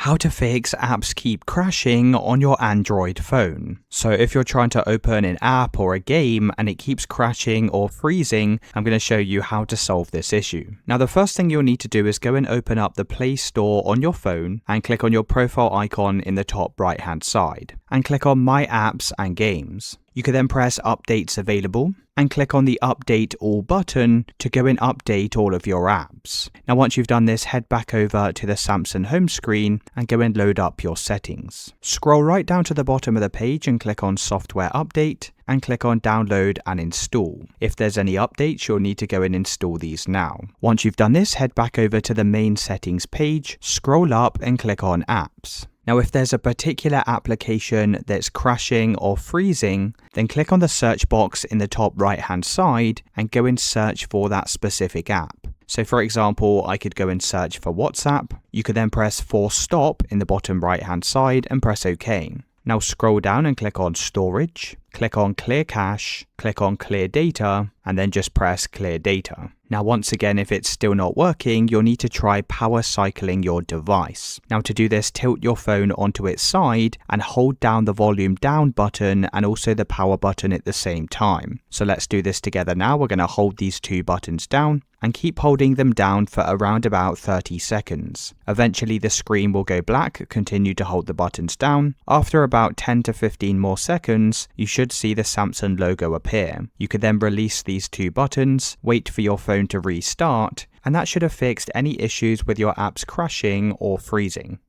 How to fix apps keep crashing on your Android phone. So if you're trying to open an app or a game and it keeps crashing or freezing, I'm going to show you how to solve this issue. Now the first thing you'll need to do is go and open up the Play Store on your phone and click on your profile icon in the top right hand side and click on My Apps and Games. You can then press Updates Available and click on the Update All button to go and update all of your apps. Now once you've done this, head back over to the Samsung home screen and go and load up your settings. Scroll right down to the bottom of the page and click on Software Update and click on Download and Install. If there's any updates, you'll need to go and install these now. Once you've done this, head back over to the main settings page, scroll up and click on Apps. Now, if there's a particular application that's crashing or freezing, then click on the search box in the top right hand side and go and search for that specific app. So for example, I could go and search for WhatsApp. You could then press Force Stop in the bottom right hand side and press OK. Now scroll down and click on Storage, click on Clear Cache, click on Clear Data, and then just press Clear Data. Now once again, if it's still not working, you'll need to try power cycling your device. Now to do this, tilt your phone onto its side and hold down the volume down button and also the power button at the same time. So let's do this together now. We're going to hold these two buttons down and keep holding them down for around about 30 seconds. Eventually the screen will go black. Continue to hold the buttons down. After about 10 to 15 more seconds, you should see the Samsung logo appear. You could then release these two buttons, wait for your phone to restart, and that should have fixed any issues with your apps crashing or freezing.